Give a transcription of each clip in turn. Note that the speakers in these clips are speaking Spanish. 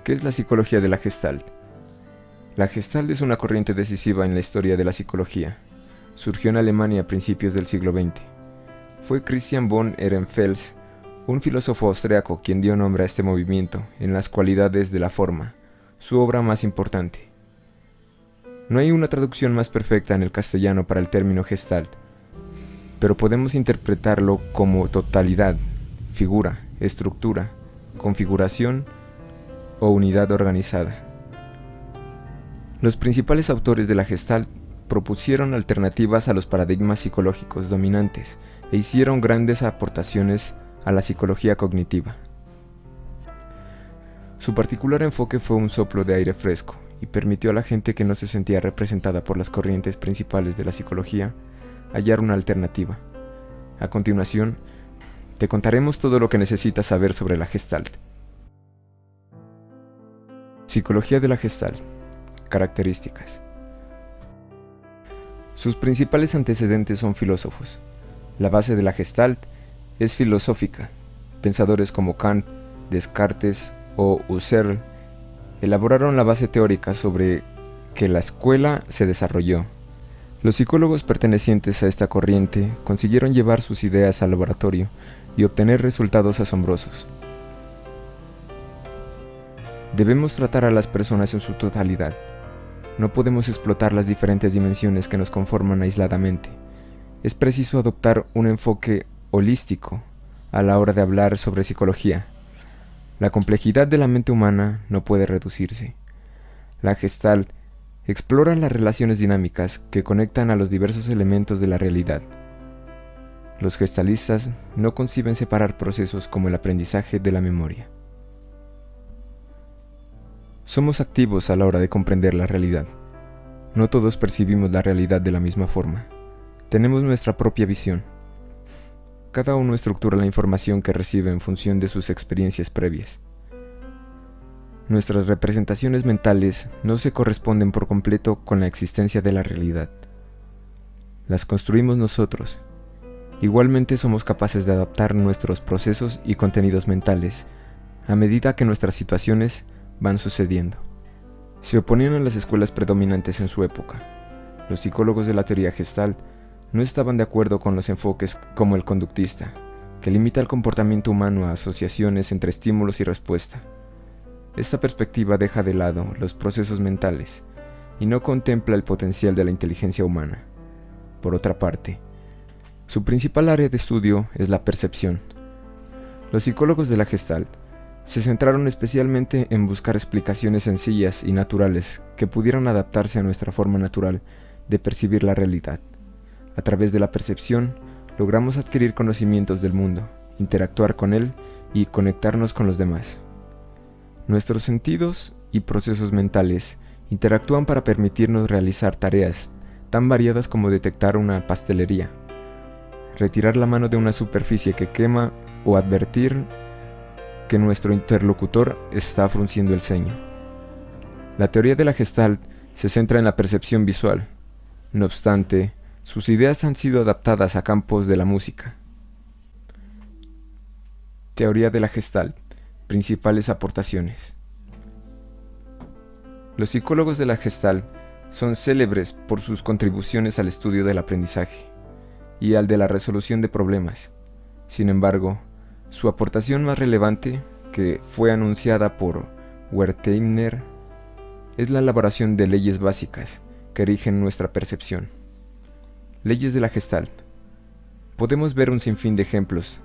¿Qué es la psicología de la Gestalt? La Gestalt es una corriente decisiva en la historia de la psicología. Surgió en Alemania a principios del siglo XX. Fue Christian von Ehrenfels, un filósofo austriaco, quien dio nombre a este movimiento en las cualidades de la forma, su obra más importante. No hay una traducción más perfecta en el castellano para el término Gestalt, pero podemos interpretarlo como totalidad, figura, estructura, configuración o unidad organizada. Los principales autores de la Gestalt propusieron alternativas a los paradigmas psicológicos dominantes e hicieron grandes aportaciones a la psicología cognitiva. Su particular enfoque fue un soplo de aire fresco y permitió a la gente que no se sentía representada por las corrientes principales de la psicología hallar una alternativa. A continuación, te contaremos todo lo que necesitas saber sobre la Gestalt. Psicología de la Gestalt. Características. Sus principales antecedentes son filósofos. La base de la Gestalt es filosófica. Pensadores como Kant, Descartes o Husserl elaboraron la base teórica sobre que la escuela se desarrolló. Los psicólogos pertenecientes a esta corriente consiguieron llevar sus ideas al laboratorio y obtener resultados asombrosos. Debemos tratar a las personas en su totalidad. No podemos explotar las diferentes dimensiones que nos conforman aisladamente. Es preciso adoptar un enfoque holístico a la hora de hablar sobre psicología. La complejidad de la mente humana no puede reducirse. La Gestalt explora las relaciones dinámicas que conectan a los diversos elementos de la realidad. Los gestalistas no conciben separar procesos como el aprendizaje de la memoria. Somos activos a la hora de comprender la realidad. No todos percibimos la realidad de la misma forma. Tenemos nuestra propia visión. Cada uno estructura la información que recibe en función de sus experiencias previas. Nuestras representaciones mentales no se corresponden por completo con la existencia de la realidad. Las construimos nosotros. Igualmente somos capaces de adaptar nuestros procesos y contenidos mentales a medida que nuestras situaciones van sucediendo. Se oponían a las escuelas predominantes en su época. Los psicólogos de la teoría Gestalt no estaban de acuerdo con los enfoques como el conductista, que limita el comportamiento humano a asociaciones entre estímulos y respuesta. Esta perspectiva deja de lado los procesos mentales y no contempla el potencial de la inteligencia humana. Por otra parte, su principal área de estudio es la percepción. Los psicólogos de la Gestalt se centraron especialmente en buscar explicaciones sencillas y naturales que pudieran adaptarse a nuestra forma natural de percibir la realidad. A través de la percepción, logramos adquirir conocimientos del mundo, interactuar con él y conectarnos con los demás. Nuestros sentidos y procesos mentales interactúan para permitirnos realizar tareas tan variadas como detectar una pastelería, retirar la mano de una superficie que quema o advertir que nuestro interlocutor está frunciendo el ceño. La teoría de la Gestalt se centra en la percepción visual. No obstante, sus ideas han sido adaptadas a campos de la música. Teoría de la Gestalt. Principales aportaciones. Los psicólogos de la Gestalt son célebres por sus contribuciones al estudio del aprendizaje y al de la resolución de problemas. Sin embargo, su aportación más relevante, que fue anunciada por Wertheimer, es la elaboración de leyes básicas que rigen nuestra percepción. Leyes de la Gestalt. Podemos ver un sinfín de ejemplos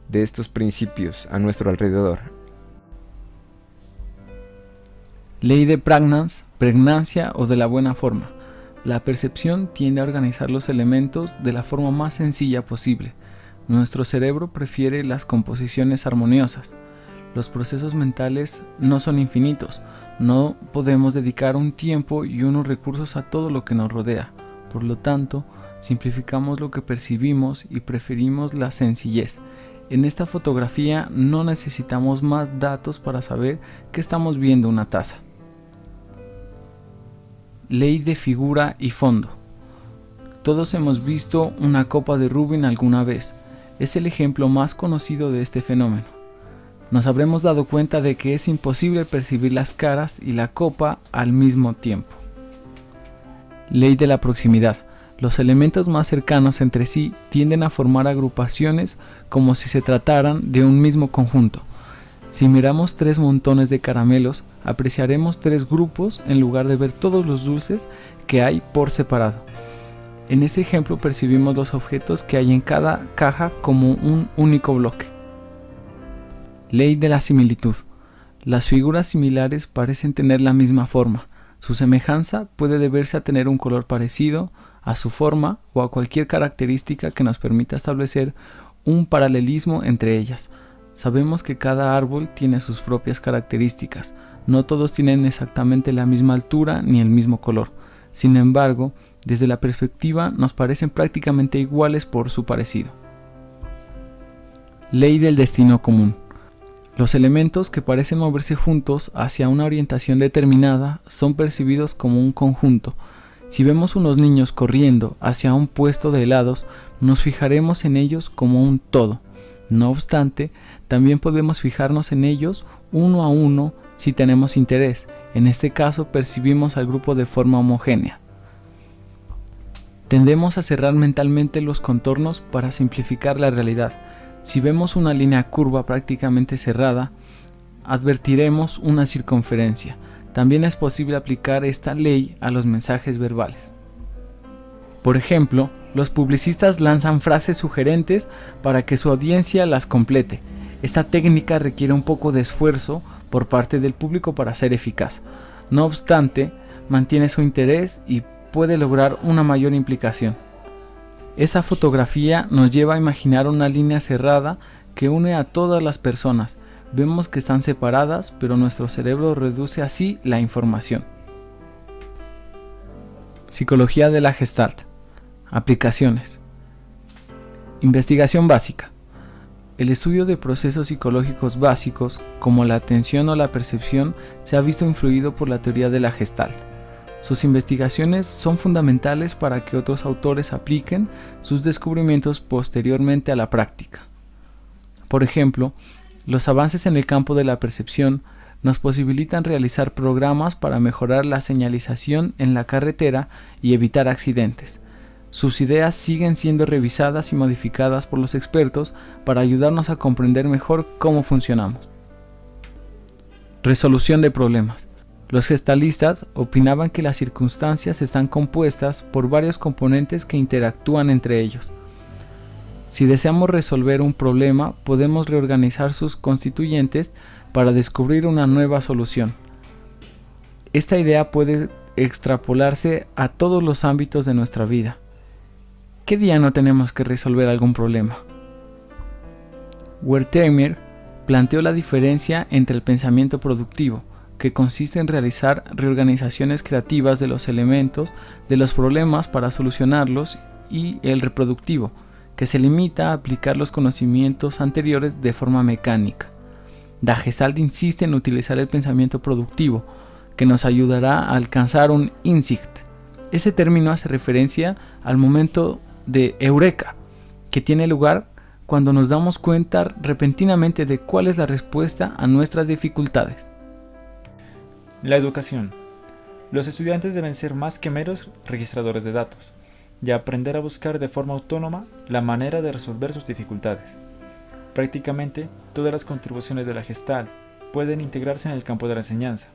de estos principios a nuestro alrededor. Ley de Prägnanz, pregnancia o de la buena forma. La percepción tiende a organizar los elementos de la forma más sencilla posible. Nuestro cerebro prefiere las composiciones armoniosas. Los procesos mentales no son infinitos. No podemos dedicar un tiempo y unos recursos a todo lo que nos rodea. Por lo tanto, simplificamos lo que percibimos y preferimos la sencillez. En esta fotografía no necesitamos más datos para saber que estamos viendo una taza. Ley de figura y fondo. Todos hemos visto una copa de Rubin alguna vez. Es el ejemplo más conocido de este fenómeno. nos habremos dado cuenta de que es imposible percibir las caras y la copa al mismo tiempo. Ley de la proximidad. Los elementos más cercanos entre sí tienden a formar agrupaciones como si se trataran de un mismo conjunto. Si miramos 3 montones de caramelos, apreciaremos 3 grupos en lugar de ver todos los dulces que hay por separado. En este ejemplo percibimos los objetos que hay en cada caja como un único bloque. Ley de la similitud. Las figuras similares parecen tener la misma forma. Su semejanza puede deberse a tener un color parecido, a su forma o a cualquier característica que nos permita establecer un paralelismo entre ellas. Sabemos que cada árbol tiene sus propias características. No todos tienen exactamente la misma altura ni el mismo color. Sin embargo, desde la perspectiva nos parecen prácticamente iguales por su parecido. Ley del destino común. Los elementos que parecen moverse juntos hacia una orientación determinada son percibidos como un conjunto. Si vemos unos niños corriendo hacia un puesto de helados, nos fijaremos en ellos como un todo. No obstante, también podemos fijarnos en ellos uno a uno si tenemos interés. En este caso percibimos al grupo de forma homogénea. Tendemos a cerrar mentalmente los contornos para simplificar la realidad. Si vemos una línea curva prácticamente cerrada, advertiremos una circunferencia. También es posible aplicar esta ley a los mensajes verbales. Por ejemplo, los publicistas lanzan frases sugerentes para que su audiencia las complete. Esta técnica requiere un poco de esfuerzo por parte del público para ser eficaz. No obstante, mantiene su interés y puede lograr una mayor implicación. Esa fotografía nos lleva a imaginar una línea cerrada que une a todas las personas. Vemos que están separadas, pero nuestro cerebro reduce así la información. Psicología de la Gestalt. Aplicaciones. Investigación básica. El estudio de procesos psicológicos básicos, como la atención o la percepción, se ha visto influido por la teoría de la Gestalt. Sus investigaciones son fundamentales para que otros autores apliquen sus descubrimientos posteriormente a la práctica. Por ejemplo, los avances en el campo de la percepción nos posibilitan realizar programas para mejorar la señalización en la carretera y evitar accidentes. Sus ideas siguen siendo revisadas y modificadas por los expertos para ayudarnos a comprender mejor cómo funcionamos. Resolución de problemas. Los gestalistas opinaban que las circunstancias están compuestas por varios componentes que interactúan entre ellos. Si deseamos resolver un problema, podemos reorganizar sus constituyentes para descubrir una nueva solución. Esta idea puede extrapolarse a todos los ámbitos de nuestra vida. ¿Qué día no tenemos que resolver algún problema? Wertheimer planteó la diferencia entre el pensamiento productivo, que consiste en realizar reorganizaciones creativas de los elementos de los problemas para solucionarlos, y el reproductivo, que se limita a aplicar los conocimientos anteriores de forma mecánica. La Gestalt insiste en utilizar el pensamiento productivo, que nos ayudará a alcanzar un Insicht. Ese término hace referencia al momento de Eureka, que tiene lugar cuando nos damos cuenta repentinamente de cuál es la respuesta a nuestras dificultades. La educación. Los estudiantes deben ser más que meros registradores de datos y aprender a buscar de forma autónoma la manera de resolver sus dificultades. Prácticamente todas las contribuciones de la Gestalt pueden integrarse en el campo de la enseñanza,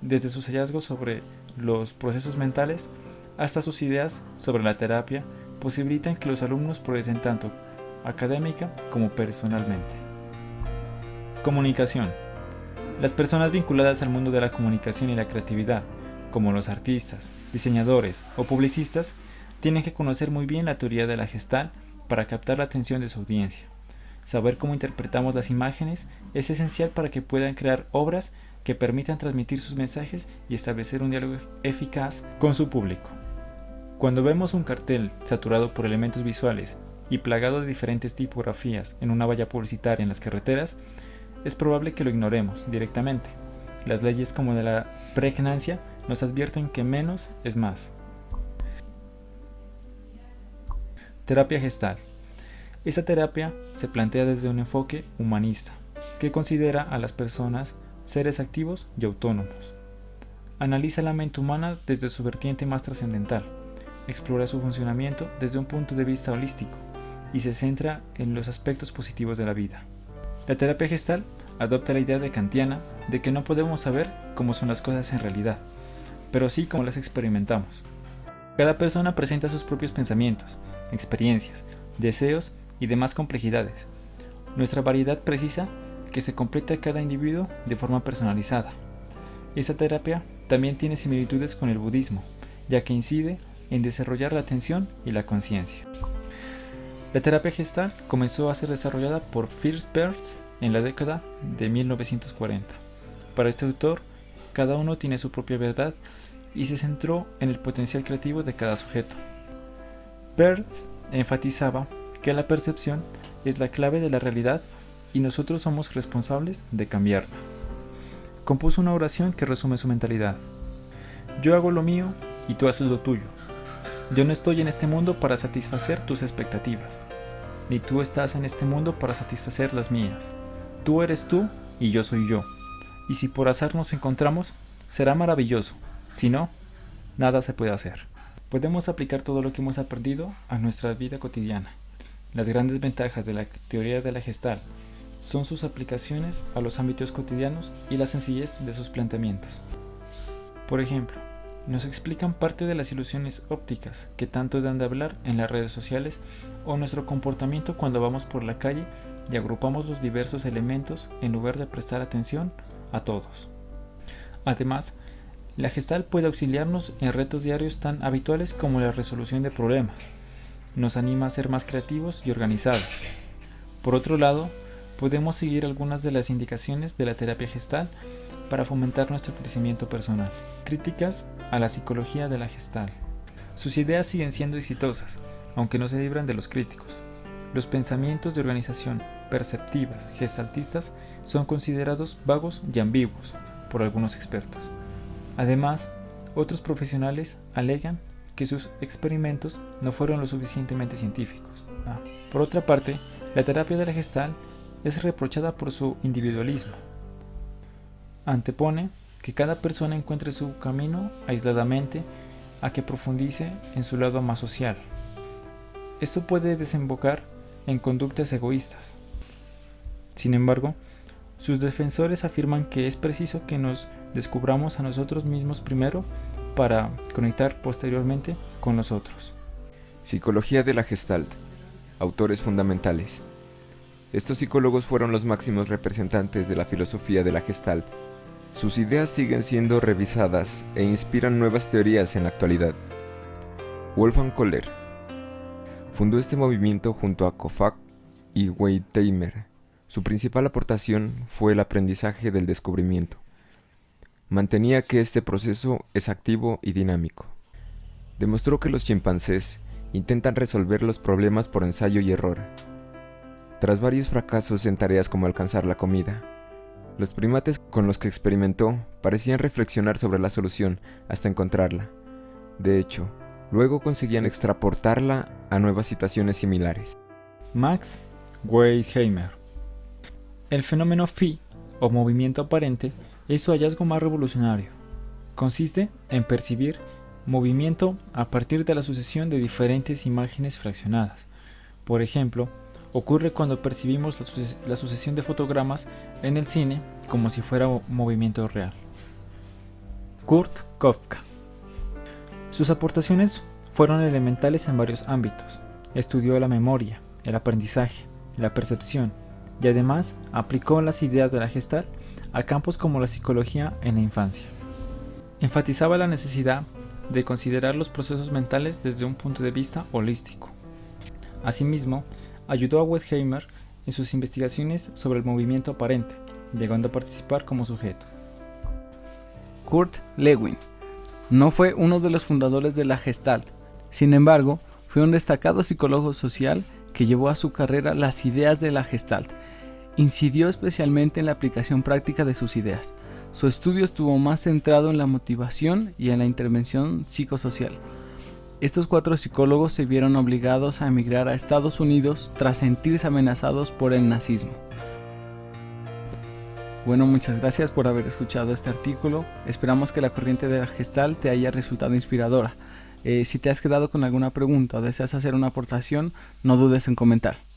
desde sus hallazgos sobre los procesos mentales hasta sus ideas sobre la terapia, posibilitan que los alumnos progresen tanto académica como personalmente. Comunicación. Las personas vinculadas al mundo de la comunicación y la creatividad, como los artistas, diseñadores o publicistas, tienen que conocer muy bien la teoría de la Gestalt para captar la atención de su audiencia. Saber cómo interpretamos las imágenes es esencial para que puedan crear obras que permitan transmitir sus mensajes y establecer un diálogo eficaz con su público. Cuando vemos un cartel saturado por elementos visuales y plagado de diferentes tipografías en una valla publicitaria en las carreteras, es probable que lo ignoremos directamente. Las leyes como de la pregnancia nos advierten que menos es más. Terapia Gestalt. Esta terapia se plantea desde un enfoque humanista. que considera a las personas seres activos y autónomos. Analiza la mente humana desde su vertiente más trascendental, explora su funcionamiento desde un punto de vista holístico y se centra en los aspectos positivos de la vida. La terapia gestal adopta la idea de kantiana de que no podemos saber cómo son las cosas en realidad, pero sí cómo las experimentamos. Cada persona presenta sus propios pensamientos, experiencias, deseos y demás complejidades. Nuestra variedad precisa que se complete a cada individuo de forma personalizada. Esta terapia también tiene similitudes con el budismo, ya que incide en desarrollar la atención y la conciencia. La terapia gestal comenzó a ser desarrollada por Fritz Perls en la década de 1940. Para este autor, cada uno tiene su propia verdad y se centró en el potencial creativo de cada sujeto. Perls enfatizaba que la percepción es la clave de la realidad y nosotros somos responsables de cambiarla. Compuso una oración que resume su mentalidad. Yo hago lo mío y tú haces lo tuyo. Yo no estoy en este mundo para satisfacer tus expectativas, ni tú estás en este mundo para satisfacer las mías. Tú eres tú y yo soy yo. Y si por azar nos encontramos, será maravilloso. Si no, nada se puede hacer. Podemos aplicar todo lo que hemos aprendido a nuestra vida cotidiana. Las grandes ventajas de la teoría de la Gestalt son sus aplicaciones a los ámbitos cotidianos y la sencillez de sus planteamientos. Por ejemplo, nos explican parte de las ilusiones ópticas que tanto dan de hablar en las redes sociales o nuestro comportamiento cuando vamos por la calle y agrupamos los diversos elementos en lugar de prestar atención a todos. Además, la Gestalt puede auxiliarnos en retos diarios tan habituales como la resolución de problemas. Nos anima a ser más creativos y organizados. Por otro lado, podemos seguir algunas de las indicaciones de la terapia Gestalt para fomentar nuestro crecimiento personal. Críticas a la psicología de la Gestalt. Sus ideas siguen siendo exitosas, aunque no se libran de los críticos. Los pensamientos de organización perceptivas gestaltistas son considerados vagos y ambiguos por algunos expertos. Además, otros profesionales alegan que sus experimentos no fueron lo suficientemente científicos. Por otra parte, la terapia de la Gestalt es reprochada por su individualismo. Antepone que cada persona encuentre su camino aisladamente a que profundice en su lado más social. Esto puede desembocar en conductas egoístas. Sin embargo, sus defensores afirman que es preciso que nos descubramos a nosotros mismos primero para conectar posteriormente con los otros. Psicología de la Gestalt. Autores fundamentales. Estos psicólogos fueron los máximos representantes de la filosofía de la Gestalt. Sus ideas siguen siendo revisadas e inspiran nuevas teorías en la actualidad. Wolfgang Kohler fundó este movimiento junto a Kofak y Wertheimer. Su principal aportación fue el aprendizaje del descubrimiento. Mantenía que este proceso es activo y dinámico. Demostró que los chimpancés intentan resolver los problemas por ensayo y error. Tras varios fracasos en tareas como alcanzar la comida, los primates con los que experimentó parecían reflexionar sobre la solución hasta encontrarla. De hecho, luego conseguían extraportarla a nuevas situaciones similares. Max Wertheimer. El fenómeno phi, o movimiento aparente, es su hallazgo más revolucionario. Consiste en percibir movimiento a partir de la sucesión de diferentes imágenes fraccionadas. Por ejemplo, ocurre cuando percibimos la sucesión de fotogramas en el cine como si fuera un movimiento real. Kurt Koepka. Sus aportaciones fueron elementales en varios ámbitos. Estudió la memoria, el aprendizaje, la percepción y además aplicó las ideas de la Gestalt a campos como la psicología en la infancia. Enfatizaba la necesidad de considerar los procesos mentales desde un punto de vista holístico. Asimismo, ayudó a Wertheimer en sus investigaciones sobre el movimiento aparente, llegando a participar como sujeto. Kurt Lewin no fue uno de los fundadores de la Gestalt, sin embargo, fue un destacado psicólogo social que llevó a su carrera las ideas de la Gestalt. Incidió especialmente en la aplicación práctica de sus ideas. Su estudio estuvo más centrado en la motivación y en la intervención psicosocial. Estos 4 psicólogos se vieron obligados a emigrar a Estados Unidos tras sentirse amenazados por el nazismo. Bueno, muchas gracias por haber escuchado este artículo. Esperamos que la corriente de la Gestalt te haya resultado inspiradora. Si te has quedado con alguna pregunta o deseas hacer una aportación, no dudes en comentar.